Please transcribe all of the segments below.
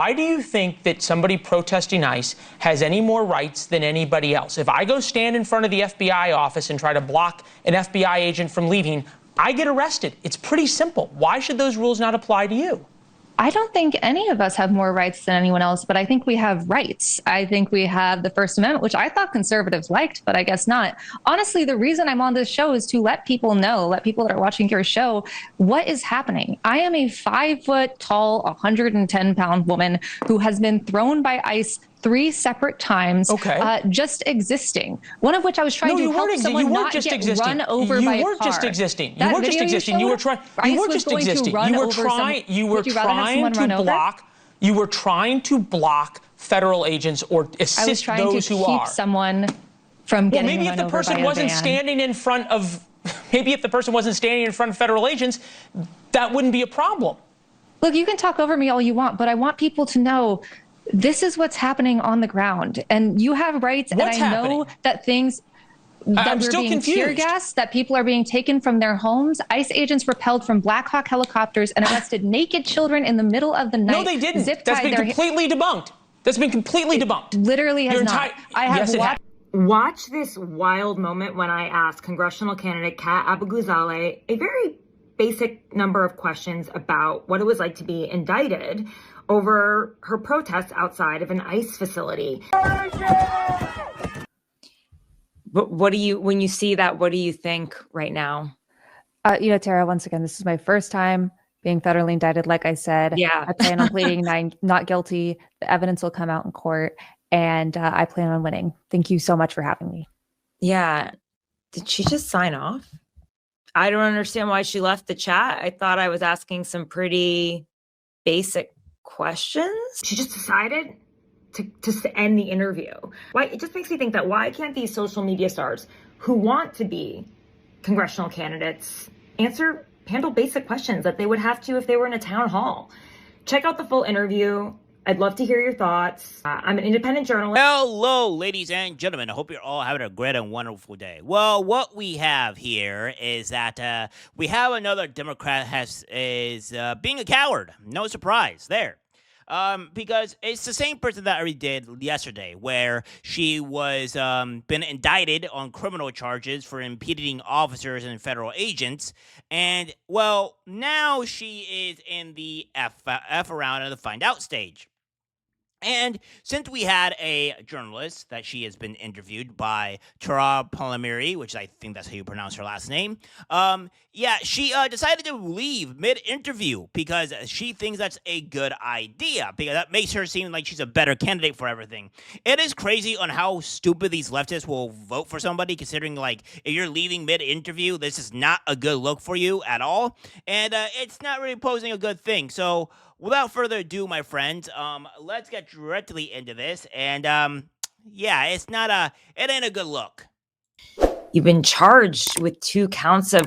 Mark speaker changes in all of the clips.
Speaker 1: Why do you think that somebody protesting ICE has any more rights than anybody else? If I go stand in front of the FBI office and try to block an FBI agent from leaving, I get arrested. It's pretty simple. Why should those rules not apply to you?
Speaker 2: I don't think any of us have more rights than anyone else, but I think we have rights. I think we have the First Amendment, which I thought conservatives liked, but I guess not. Honestly, the reason I'm on this show is to let people know, let people that are watching your show, what is happening. I am a 5 foot tall, 110-pound woman who has been thrown by ICE 3 separate times, just existing. One of which I was trying to help someone not get run over by a car.
Speaker 1: You weren't just existing. You weren't just existing. You were trying. You were just existing. You were trying to block federal agents or assist those who are.
Speaker 2: Keep someone from getting
Speaker 1: maybe if the person wasn't standing in front of, maybe if the person wasn't standing in front of federal agents, that wouldn't be a problem.
Speaker 2: Look, you can talk over me all you want, but I want people to know this is what's happening on the ground, and you have rights.
Speaker 1: What's
Speaker 2: and I
Speaker 1: happening?
Speaker 2: Know that things that we're being tear gassed, that people are being taken from their homes. ICE agents repelled from Black Hawk helicopters and arrested naked children in the middle of the night.
Speaker 1: No, they didn't. That's been completely debunked. That's been completely debunked.
Speaker 2: Literally has not. I have watched.
Speaker 3: Watch this wild moment when I asked congressional candidate Kat Abughazaleh a very basic number of questions about what it was like to be indicted over her protests outside of an ICE facility. But what do you, when you see that, what do you think right now?
Speaker 2: Tara, once again, this is my first time being federally indicted. Like I said, I plan on pleading not guilty. The evidence will come out in court, and I plan on winning. Thank you so much for having me.
Speaker 3: Yeah. Did she just sign off? I don't understand why she left the chat. I thought I was asking some pretty basic questions. She just decided to end the interview. Why? It just makes me think that why can't these social media stars who want to be congressional candidates handle basic questions that they would have to if they were in a town hall? Check out the full interview. I'd love to hear your thoughts. I'm an independent journalist.
Speaker 4: Hello, ladies and gentlemen. I hope you're all having a great and wonderful day. Well, what we have here is that we have another Democrat is being a coward. No surprise there. Because it's the same person that already did yesterday, where she was been indicted on criminal charges for impeding officers and federal agents. And, well, now she is in the F around and the find out stage. And since we had a journalist that she has been interviewed by, Tara Palmieri, which I think that's how you pronounce her last name, she decided to leave mid-interview because she thinks that's a good idea, because that makes her seem like she's a better candidate for everything. It is crazy on how stupid these leftists will vote for somebody, considering, like, if you're leaving mid-interview, this is not a good look for you at all, and it's not really posing a good thing. So without further ado, my friends, let's get directly into this. And it ain't a good look.
Speaker 3: You've been charged with 2 counts of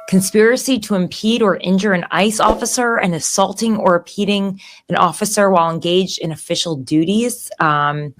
Speaker 3: conspiracy to impede or injure an ICE officer and assaulting or impeding an officer while engaged in official duties. And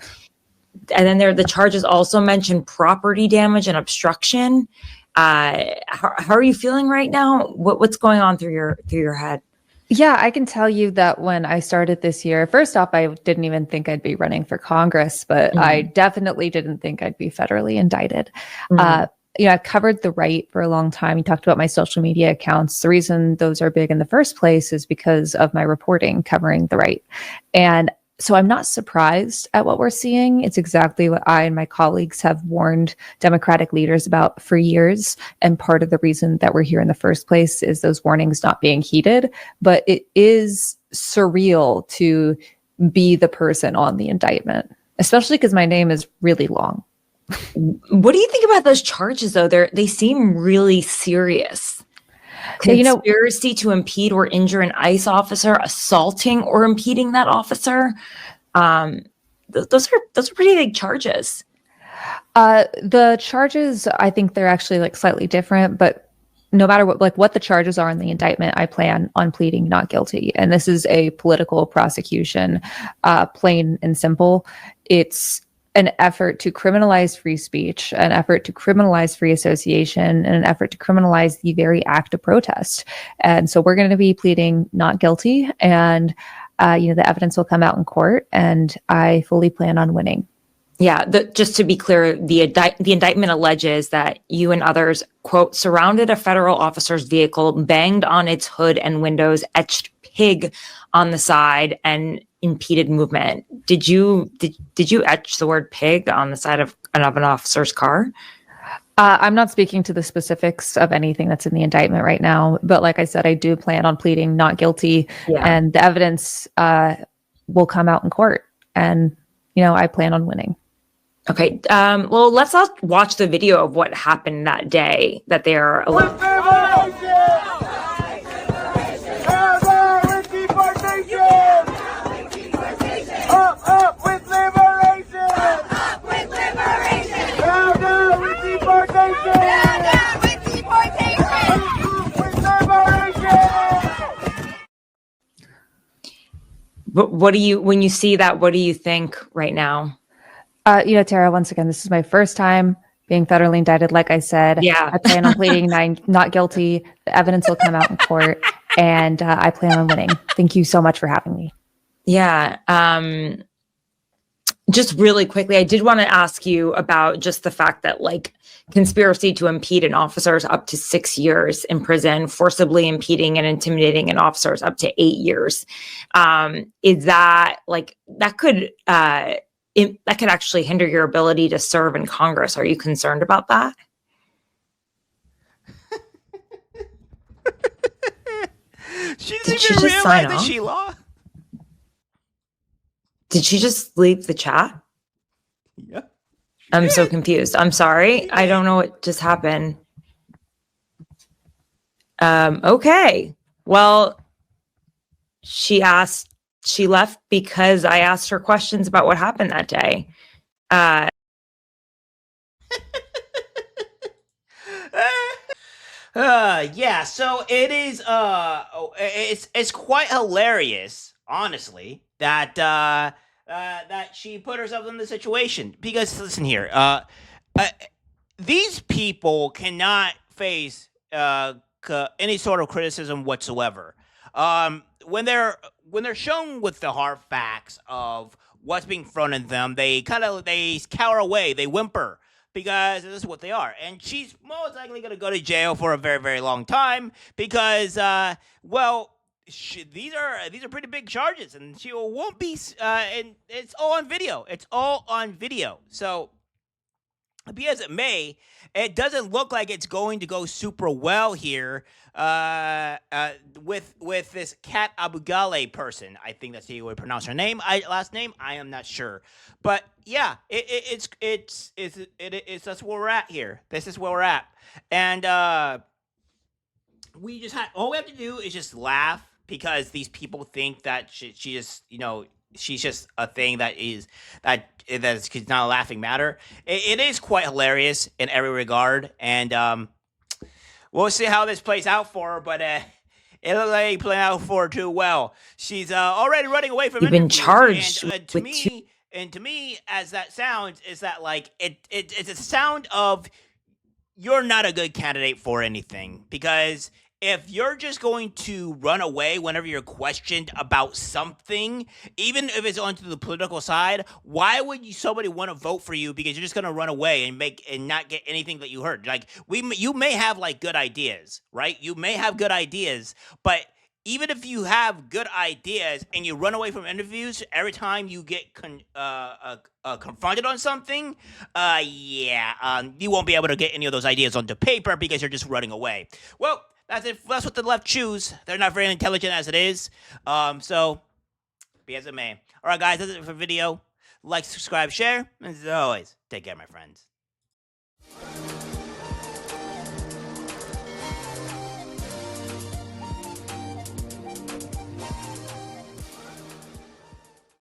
Speaker 3: then the charges also mention property damage and obstruction. How are you feeling right now? What's going on through your head?
Speaker 2: Yeah, I can tell you that when I started this year, first off, I didn't even think I'd be running for Congress, but I definitely didn't think I'd be federally indicted. I've covered the right for a long time. You talked about my social media accounts. The reason those are big in the first place is because of my reporting covering the right. And so I'm not surprised at what we're seeing. It's exactly what I and my colleagues have warned Democratic leaders about for years. And part of the reason that we're here in the first place is those warnings not being heeded. But it is surreal to be the person on the indictment, especially because my name is really long.
Speaker 3: What do you think about those charges, though? They seem really serious. Conspiracy to impede or injure an ICE officer, assaulting or impeding that officer. Those are pretty big charges.
Speaker 2: The charges, I think they're actually slightly different, but no matter what the charges are in the indictment, I plan on pleading not guilty. And this is a political prosecution, plain and simple. It's an effort to criminalize free speech, an effort to criminalize free association, and an effort to criminalize the very act of protest. And so we're going to be pleading not guilty. And the evidence will come out in court, and I fully plan on winning.
Speaker 3: Yeah, just to be clear, the indictment alleges that you and others, quote, surrounded a federal officer's vehicle, banged on its hood and windows, etched pig on the side, and impeded movement. Did you etch the word pig on the side of an officer's car?
Speaker 2: I'm not speaking to the specifics of anything that's in the indictment right now, but like I said, I do plan on pleading not guilty, and the evidence will come out in court, and I plan on winning.
Speaker 3: Okay. Well, let's all watch the video of what happened that day that they are. What do you, when you see that, what do you think right now?
Speaker 2: Tara, once again, this is my first time being federally indicted. Like I said, I plan on pleading not guilty. The evidence will come out in court, and I plan on winning. Thank you so much for having me.
Speaker 3: Yeah. Just really quickly, I did want to ask you about just the fact that conspiracy to impede an officer is up to 6 years in prison, forcibly impeding and intimidating an officer is up to 8 years. Is that that could actually hinder your ability to serve in Congress? Are you concerned about that?
Speaker 4: She didn't even realize that she lost.
Speaker 3: Did she just leave the chat?
Speaker 4: Yeah.
Speaker 3: I'm so confused. I'm sorry. I don't know what just happened. Okay. Well, she left because I asked her questions about what happened that day.
Speaker 4: Yeah, so it is it's quite hilarious, honestly, that that she put herself in the situation, because listen here, these people cannot face any sort of criticism whatsoever. When they're shown with the hard facts of what's being thrown at them, they cower away, they whimper, because this is what they are. And she's most likely going to go to jail for a very, very long time because, these are pretty big charges, and she won't be. And it's all on video. It's all on video. So, be as it may, it doesn't look like it's going to go super well here with this Kat Abughazaleh person. I think that's how you would pronounce her last name. I am not sure, but yeah, it's that's where we're at here. This is where we're at, and all we have to do is just laugh, because these people think that she just she's just a thing that's not a laughing matter. It is quite hilarious in every regard, and we'll see how this plays out for her, but it looks like it playing out for her too well. She's already running away from
Speaker 3: interviews. You've been charged
Speaker 4: and to me, as that sounds, is that it's a sound of you're not a good candidate for anything, because if you're just going to run away whenever you're questioned about something, even if it's onto the political side, why would somebody want to vote for you? Because you're just going to run away and not get anything that you heard. You may have good ideas, right? You may have good ideas, but even if you have good ideas and you run away from interviews every time you get confronted on something, you won't be able to get any of those ideas onto paper because you're just running away. Well, that's it. That's what the left choose. They're not very intelligent as it is. So, be as it may. All right, guys, that's it for the video. Like, subscribe, share, and as always, take care, my friends.